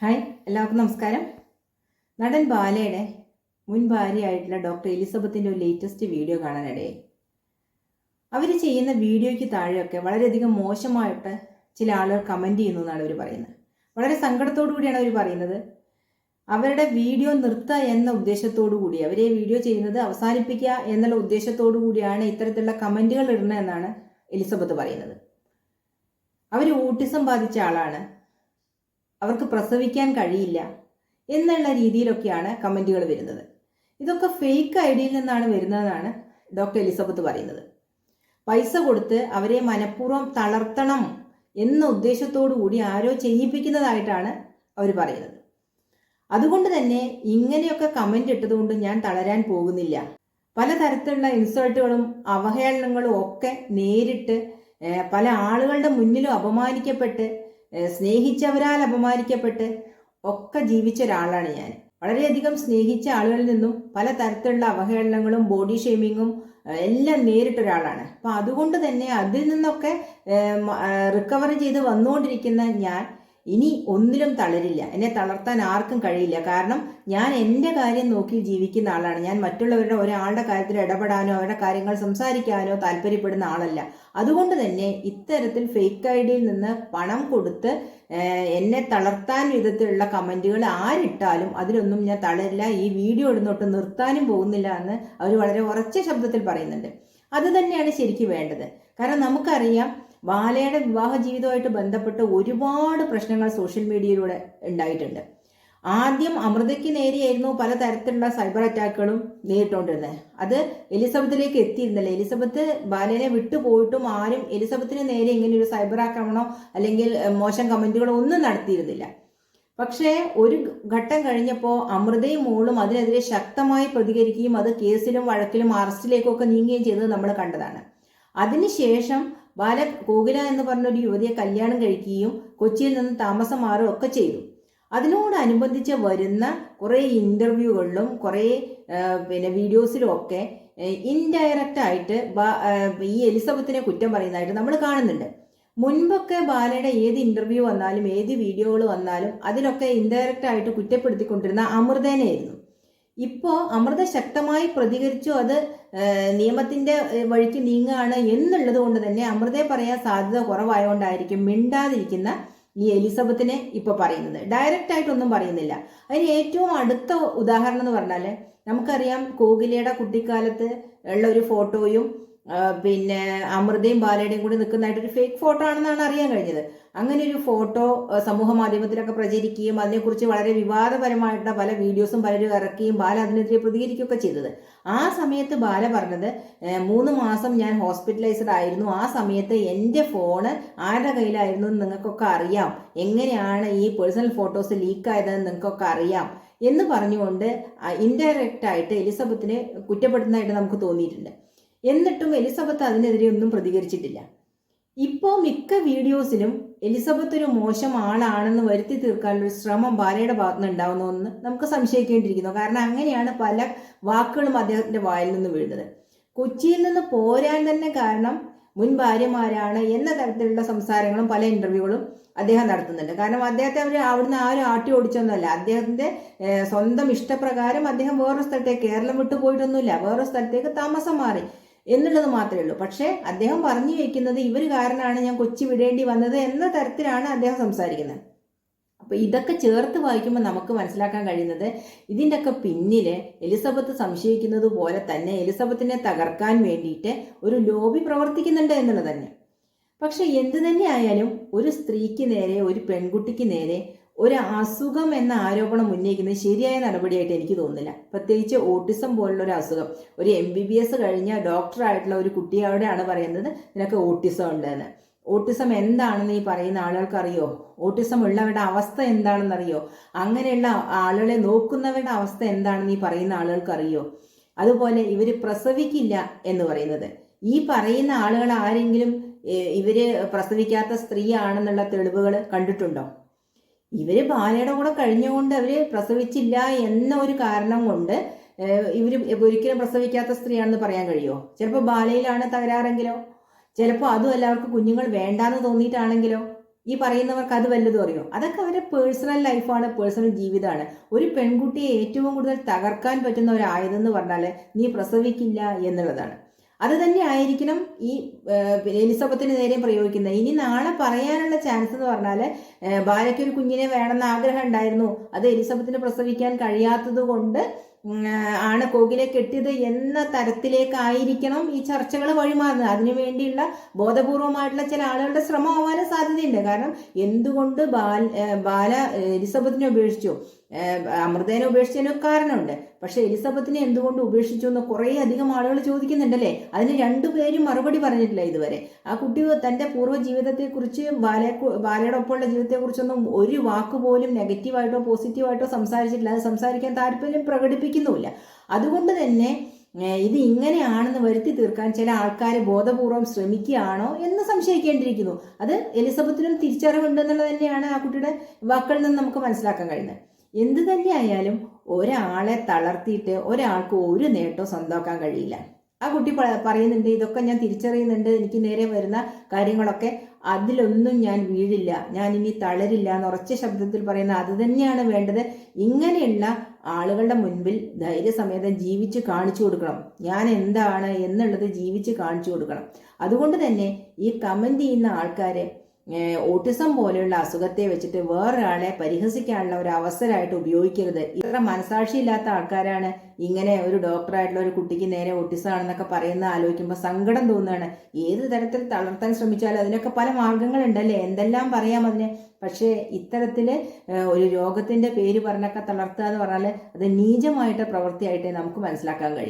Hi, എല്ലാവർക്കും നമസ്കാരം. നടൻ ബാലയുടെ മുൻ ഭാര്യയായിട്ടുള്ള ഡോക്ടർ എലിസബത്തിൻ്റെ ഒരു ലേറ്റസ്റ്റ് വീഡിയോ കാണാനിടയായി. അവർ ചെയ്യുന്ന വീഡിയോയ്ക്ക് താഴെയൊക്കെ വളരെയധികം മോശമായിട്ട് ചില ആളുകൾ കമൻറ്റ് ചെയ്യുന്നു എന്നാണ് അവർ പറയുന്നത്. വളരെ സങ്കടത്തോടു കൂടിയാണ് അവർ പറയുന്നത്. അവരുടെ വീഡിയോ നിർത്തുക എന്ന ഉദ്ദേശത്തോടു കൂടി, അവരെ വീഡിയോ ചെയ്യുന്നത് അവസാനിപ്പിക്കുക എന്നുള്ള ഉദ്ദേശത്തോടു കൂടിയാണ് ഇത്തരത്തിലുള്ള കമൻറ്റുകൾ ഇടുന്നതെന്നാണ് എലിസബത്ത് പറയുന്നത്. അവർ ഓട്ടിസം ബാധിച്ച ആളാണ്, അവർക്ക് പ്രസവിക്കാൻ കഴിയില്ല എന്നുള്ള രീതിയിലൊക്കെയാണ് കമൻറ്റുകൾ വരുന്നത്. ഇതൊക്കെ ഫേക്ക് ഐഡിയയിൽ നിന്നാണ് വരുന്നതെന്നാണ് ഡോക്ടർ എലിസബത്ത് പറയുന്നത്. പൈസ കൊടുത്ത് അവരെ മനഃപൂർവ്വം തളർത്തണം എന്ന ഉദ്ദേശത്തോടു കൂടി ആരോ ചെയ്യിപ്പിക്കുന്നതായിട്ടാണ് അവർ പറയുന്നത്. അതുകൊണ്ട് തന്നെ ഇങ്ങനെയൊക്കെ കമൻ്റ് ഇട്ടതുകൊണ്ട് ഞാൻ തളരാൻ പോകുന്നില്ല. പലതരത്തിലുള്ള ഇൻസൾട്ടുകളും അവഹേളനങ്ങളും ഒക്കെ നേരിട്ട് പല ആളുകളുടെ മുന്നിലും അപമാനിക്കപ്പെട്ട്, സ്നേഹിച്ചവരാൽ അപമാനിക്കപ്പെട്ട് ഒക്കെ ജീവിച്ച ഒരാളാണ് ഞാൻ. വളരെയധികം സ്നേഹിച്ച ആളുകളിൽ നിന്നും പലതരത്തിലുള്ള അവഹേളനങ്ങളും ബോഡി ഷെയ്മിങ്ങും എല്ലാം നേരിട്ട ഒരാളാണ്. അപ്പം അതുകൊണ്ട് തന്നെ അതിൽ നിന്നൊക്കെ റിക്കവർ ചെയ്ത് വന്നുകൊണ്ടിരിക്കുന്ന ഞാൻ ഇനി ഒന്നിലും തളരില്ല. എന്നെ തളർത്താൻ ആർക്കും കഴിയില്ല. കാരണം ഞാൻ എൻ്റെ കാര്യം നോക്കി ജീവിക്കുന്ന ആളാണ്. ഞാൻ മറ്റുള്ളവരുടെ ഒരാളുടെ കാര്യത്തിൽ ഇടപെടാനോ അവരുടെ കാര്യങ്ങൾ സംസാരിക്കാനോ താല്പര്യപ്പെടുന്ന ആളല്ല. അതുകൊണ്ട് തന്നെ ഇത്തരത്തിൽ ഫേക്ക് ഐഡിയിൽ നിന്ന് പണം കൊടുത്ത് എന്നെ തളർത്താൻ വിധത്തിലുള്ള കമൻറ്റുകൾ ആരിട്ടാലും അതിലൊന്നും ഞാൻ തളരില്ല. ഈ വീഡിയോ ഇടുന്നോട്ട് നിർത്താനും പോകുന്നില്ല എന്ന് അവർ വളരെ ഉറച്ച ശബ്ദത്തിൽ പറയുന്നുണ്ട്. അത് തന്നെയാണ് ശരിക്കും വേണ്ടത്. കാരണം നമുക്കറിയാം, ബാലയുടെ വിവാഹ ജീവിതവുമായിട്ട് ബന്ധപ്പെട്ട് ഒരുപാട് പ്രശ്നങ്ങൾ സോഷ്യൽ മീഡിയയിലൂടെ ഉണ്ടായിട്ടുണ്ട്. ആദ്യം അമൃതയ്ക്ക് നേരെയായിരുന്നു പലതരത്തിലുള്ള സൈബർ അറ്റാക്കുകളും നേരിട്ടുകൊണ്ടിരുന്നത്. അത് എലിസബത്തിലേക്ക് എത്തിയിരുന്നില്ല. എലിസബത്ത് ബാലനെ വിട്ടുപോയിട്ടും ആരും എലിസബത്തിന് നേരെ ഇങ്ങനെ ഒരു സൈബർ ആക്രമണമോ അല്ലെങ്കിൽ മോശം കമൻറ്റുകളോ ഒന്നും നടത്തിയിരുന്നില്ല. പക്ഷേ ഒരു ഘട്ടം കഴിഞ്ഞപ്പോൾ അമൃതയും മോളും അതിനെതിരെ ശക്തമായി പ്രതികരിക്കുകയും അത് കേസിലും വഴക്കിലും അറസ്റ്റിലേക്കൊക്കെ നീങ്ങുകയും ചെയ്തത് നമ്മൾ കണ്ടതാണ്. അതിനുശേഷം ബാല കോകില എന്ന് പറഞ്ഞൊരു യുവതിയെ കല്യാണം കഴിക്കുകയും കൊച്ചിയിൽ നിന്ന് താമസം മാറുകയും ഒക്കെ ചെയ്തു. അതിനോടനുബന്ധിച്ച് വരുന്ന കുറേ ഇൻ്റർവ്യൂകളിലും കുറേ വീഡിയോസിലും ഒക്കെ ഇൻഡയറക്റ്റ് ആയിട്ട് ഈ എലിസബത്തിനെ കുറ്റം പറയുന്നതായിട്ട് നമ്മൾ കാണുന്നുണ്ട്. മുൻപൊക്കെ ബാലയുടെ ഏത് ഇൻ്റർവ്യൂ വന്നാലും ഏത് വീഡിയോകൾ വന്നാലും അതിലൊക്കെ ഇൻഡയറക്റ്റ് ആയിട്ട് കുറ്റപ്പെടുത്തിക്കൊണ്ടിരുന്ന അമൃതേനെയായിരുന്നു. ഇപ്പോൾ അമൃത ശക്തമായി പ്രതികരിച്ചു. അത് നിയമത്തിൻ്റെ വഴിക്ക് നീങ്ങുകയാണ് എന്നുള്ളത് കൊണ്ട് തന്നെ അമൃതയെ പറയാൻ സാധ്യത കുറവായതുകൊണ്ടായിരിക്കും മിണ്ടാതിരിക്കുന്ന ഈ എലിസബത്തിനെ ഇപ്പോൾ പറയുന്നത്. ഡയറക്റ്റ് ആയിട്ടൊന്നും പറയുന്നില്ല. അതിന് ഏറ്റവും അടുത്ത ഉദാഹരണം എന്ന് പറഞ്ഞാൽ നമുക്കറിയാം, കോകിലയുടെ കുട്ടിക്കാലത്ത് ഉള്ള ഒരു ഫോട്ടോയും അമൃതയും ബാലയുടെയും കൂടി നിൽക്കുന്നതായിട്ടൊരു ഫേക്ക് ഫോട്ടോ ആണെന്നാണ് അറിയാൻ കഴിഞ്ഞത്. അങ്ങനെ ഒരു ഫോട്ടോ സമൂഹ മാധ്യമത്തിലൊക്കെ പ്രചരിക്കുകയും അതിനെക്കുറിച്ച് വളരെ വിവാദപരമായിട്ടുള്ള പല വീഡിയോസും പലരും ഇറക്കുകയും ബാല അതിനെതിരെ പ്രതികരിക്കുകയൊക്കെ ചെയ്തത്. ആ സമയത്ത് ബാല പറഞ്ഞത്, 3 മാസം ഞാൻ ഹോസ്പിറ്റലൈസ്ഡ് ആയിരുന്നു, ആ സമയത്ത് എൻ്റെ ഫോണ് ആരുടെ കയ്യിലായിരുന്നു എന്ന് നിങ്ങൾക്കൊക്കെ അറിയാം, എങ്ങനെയാണ് ഈ പേഴ്സണൽ ഫോട്ടോസ് ലീക്കായതെന്ന് നിങ്ങൾക്കൊക്കെ അറിയാം എന്ന് പറഞ്ഞുകൊണ്ട് ഇൻഡയറക്റ്റ് ആയിട്ട് എലിസബത്തിനെ കുറ്റപ്പെടുത്തുന്നതായിട്ട് നമുക്ക് തോന്നിയിട്ടുണ്ട്. എന്നിട്ടും എലിസബത്ത് അതിനെതിരെ ഒന്നും പ്രതികരിച്ചിട്ടില്ല. ഇപ്പോൾ മിക്ക വീഡിയോസിലും എലിസബത്ത് ഒരു മോശം ആളാണെന്ന് വരുത്തി തീർക്കാനുള്ള ശ്രമം ബാലയുടെ ഭാഗത്തുനിന്ന് ഉണ്ടാവുന്നതെന്ന് നമുക്ക് സംശയിക്കേണ്ടിയിരിക്കുന്നു. കാരണം അങ്ങനെയാണ് പല വാക്കുകളും അദ്ദേഹത്തിന്റെ വായിൽ നിന്ന് വീഴുന്നത്. കൊച്ചിയിൽ നിന്ന് പോരാൻ തന്നെ കാരണം മുൻ ഭാര്യമാരാണ് എന്ന തരത്തിലുള്ള സംസാരങ്ങളും പല ഇന്റർവ്യൂകളും അദ്ദേഹം നടത്തുന്നുണ്ട്. കാരണം അദ്ദേഹത്തെ അവർ അവിടുന്ന് ആരും ആട്ടി ഓടിച്ചൊന്നുമല്ല. അദ്ദേഹത്തിന്റെ സ്വന്തം ഇഷ്ടപ്രകാരം അദ്ദേഹം വേറൊരു സ്ഥലത്തേക്ക്, കേരളം വിട്ടു പോയിട്ടൊന്നുമില്ല, വേറൊരു സ്ഥലത്തേക്ക് താമസം മാറി എന്നുള്ളത് മാത്രമേ ഉള്ളൂ. പക്ഷേ അദ്ദേഹം പറഞ്ഞു വയ്ക്കുന്നത് ഇവർ കാരണമാണ് ഞാൻ കൊച്ചി വിടേണ്ടി വന്നത് എന്ന തരത്തിലാണ് അദ്ദേഹം സംസാരിക്കുന്നത്. അപ്പോൾ ഇതൊക്കെ ചേർത്ത് വായിക്കുമ്പോൾ നമുക്ക് മനസ്സിലാക്കാൻ കഴിയുന്നത് ഇതിൻ്റെ ഒക്കെ പിന്നിൽ എലിസബത്ത് സംശയിക്കുന്നത് പോലെ തന്നെ എലിസബത്തിനെ തകർക്കാൻ വേണ്ടിയിട്ട് ഒരു ലോബി പ്രവർത്തിക്കുന്നുണ്ട് എന്നുള്ളത് തന്നെ. പക്ഷെ എന്തു തന്നെ ആയാലും ഒരു സ്ത്രീക്ക് നേരെ, ഒരു പെൺകുട്ടിക്ക് നേരെ ഒരു അസുഖം എന്ന ആരോപണം ഉന്നയിക്കുന്നത് ശരിയായ നടപടിയായിട്ട് എനിക്ക് തോന്നുന്നില്ല. പ്രത്യേകിച്ച് ഓട്ടിസം പോലുള്ള ഒരു അസുഖം. ഒരു MBBS കഴിഞ്ഞ ഡോക്ടറായിട്ടുള്ള ഒരു കുട്ടിയോടെയാണ് പറയുന്നത് നിനക്ക് ഓട്ടിസം ഉണ്ടെന്ന്. ഓട്ടിസം എന്താണെന്ന് ഈ പറയുന്ന ആളുകൾക്ക് അറിയോ? ഓട്ടിസം ഉള്ളവരുടെ അവസ്ഥ എന്താണെന്നറിയോ? അങ്ങനെയുള്ള ആളുകളെ നോക്കുന്നവരുടെ അവസ്ഥ എന്താണെന്ന് ഈ പറയുന്ന ആളുകൾക്ക് അറിയോ? അതുപോലെ ഇവർ പ്രസവിക്കില്ല എന്ന് പറയുന്നത്, ഈ പറയുന്ന ആളുകൾ ആരെങ്കിലും ഇവര് പ്രസവിക്കാത്ത സ്ത്രീയാണെന്നുള്ള തെളിവുകൾ കണ്ടിട്ടുണ്ടോ? ഇവര് ബാലയുടെ കൂടെ കഴിഞ്ഞുകൊണ്ട് അവര് പ്രസവിച്ചില്ല എന്ന ഒരു കാരണം കൊണ്ട് ഇവര് ഒരിക്കലും പ്രസവിക്കാത്ത സ്ത്രീയാണെന്ന് പറയാൻ കഴിയുമോ? ചിലപ്പോൾ ബാലയിലാണ് തകരാറെങ്കിലോ, ചിലപ്പോൾ അതും എല്ലാവർക്കും കുഞ്ഞുങ്ങൾ വേണ്ടാന്ന് തോന്നിയിട്ടാണെങ്കിലോ? ഈ പറയുന്നവർക്ക് അത് വല്ലതും അറിയോ? അതൊക്കെ അവരുടെ പേഴ്സണൽ ലൈഫാണ്, പേഴ്സണൽ ജീവിതമാണ്. ഒരു പെൺകുട്ടിയെ ഏറ്റവും കൂടുതൽ തകർക്കാൻ പറ്റുന്ന ഒരു ആയുധം എന്ന് പറഞ്ഞാൽ നീ പ്രസവിക്കില്ല എന്നുള്ളതാണ്. അത് തന്നെ ആയിരിക്കണം ഈ എലിസബത്തിന് നേരെ പ്രയോഗിക്കുന്നത്. ഇനി നാളെ പറയാനുള്ള ചാൻസ് എന്ന് പറഞ്ഞാൽ ബാലയ്ക്ക് ഒരു കുഞ്ഞിനെ വേണമെന്ന് ആഗ്രഹം ഉണ്ടായിരുന്നു, അത് എലിസബത്തിന് പ്രസവിക്കാൻ കഴിയാത്തത് കൊണ്ട് ആണ് കോകിലെ കെട്ടിയത് എന്ന തരത്തിലേക്കായിരിക്കണം ഈ ചർച്ചകൾ വഴിമാറുന്നത്. അതിനു വേണ്ടിയുള്ള ബോധപൂർവമായിട്ടുള്ള ചില ആളുകളുടെ ശ്രമം ആവാനും സാധ്യതയുണ്ട്. കാരണം എന്തുകൊണ്ട് ബാല എലിസബത്തിനെ ഉപേക്ഷിച്ചു, അമൃതേനെ ഉപേക്ഷിച്ചതിനൊക്കെ കാരണമുണ്ട്. പക്ഷെ എലിസബത്തിനെ എന്തുകൊണ്ട് ഉപേക്ഷിച്ചു എന്ന് കുറേ അധികം ആളുകൾ ചോദിക്കുന്നുണ്ടല്ലേ. അതിന് രണ്ടുപേരും മറുപടി പറഞ്ഞിട്ടില്ല ഇതുവരെ. ആ കുട്ടി തന്റെ പൂർവ്വ ജീവിതത്തെക്കുറിച്ച് ബാലയുടെ ഒപ്പമുള്ള ജീവിതത്തെക്കുറിച്ചൊന്നും ഒരു വാക്ക് പോലും നെഗറ്റീവായിട്ടോ പോസിറ്റീവായിട്ടോ സംസാരിച്ചിട്ടില്ല. അത് സംസാരിക്കാൻ താല്പര്യം പ്രകടിപ്പിക്കുന്നുമില്ല. അതുകൊണ്ട് തന്നെ ഇത് ഇങ്ങനെയാണെന്ന് വരുത്തി തീർക്കാൻ ചില ആൾക്കാർ ബോധപൂർവം ശ്രമിക്കുകയാണോ എന്ന് സംശയിക്കേണ്ടിയിരിക്കുന്നു. അത് എലിസബത്തിനും തിരിച്ചറിവുണ്ടെന്നുള്ളത് തന്നെയാണ് ആ കുട്ടിയുടെ വാക്കുകളിൽ നിന്ന് നമുക്ക് മനസ്സിലാക്കാൻ കഴിയുന്നത്. എന്ത് തന്നെയായാലും ഒരാളെ തളർത്തിയിട്ട് ഒരാൾക്ക് ഒരു നേട്ടവും സ്വന്തമാക്കാൻ കഴിയില്ല. ആ കുട്ടി പറയുന്നുണ്ട്, ഇതൊക്കെ ഞാൻ തിരിച്ചറിയുന്നുണ്ട്, എനിക്ക് നേരെ വരുന്ന കാര്യങ്ങളൊക്കെ അതിലൊന്നും ഞാൻ വീഴില്ല, ഞാൻ ഇനി തളരില്ല എന്ന് ഉറച്ച ശബ്ദത്തിൽ പറയുന്ന അത് തന്നെയാണ് വേണ്ടത്. ഇങ്ങനെയുള്ള ആളുകളുടെ മുൻപിൽ ധൈര്യസമേതം ജീവിച്ച് കാണിച്ചു കൊടുക്കണം. ഞാൻ എന്താണ് എന്നുള്ളത് ജീവിച്ച് കാണിച്ചു കൊടുക്കണം. അതുകൊണ്ട് തന്നെ ഈ കമന്റ് ചെയ്യുന്ന ആൾക്കാരെ ഓട്ടിസം പോലെയുള്ള അസുഖത്തെ വെച്ചിട്ട് വേറൊരാളെ പരിഹസിക്കാനുള്ള ഒരു അവസരമായിട്ട് ഉപയോഗിക്കരുത്. ഇത്ര മനസാക്ഷിയില്ലാത്ത ആൾക്കാരാണ് ഇങ്ങനെ ഒരു ഡോക്ടറായിട്ടുള്ള ഒരു കുട്ടിക്ക് നേരെ ഓട്ടിസം ആണെന്നൊക്കെ പറയുന്ന ആലോചിക്കുമ്പോൾ സങ്കടം തോന്നുകയാണ്. ഏത് തരത്തിൽ തളർത്താൻ ശ്രമിച്ചാലും അതിനൊക്കെ പല മാർഗങ്ങളുണ്ടല്ലേ, എന്തെല്ലാം പറയാം അതിന്. പക്ഷേ ഇത്തരത്തിൽ ഒരു രോഗത്തിന്റെ പേര് പറഞ്ഞൊക്കെ തളർത്തുക എന്ന് പറഞ്ഞാൽ അത് നീചമായിട്ട് പ്രവൃത്തിയായിട്ടേ നമുക്ക് മനസ്സിലാക്കാൻ കഴിയും.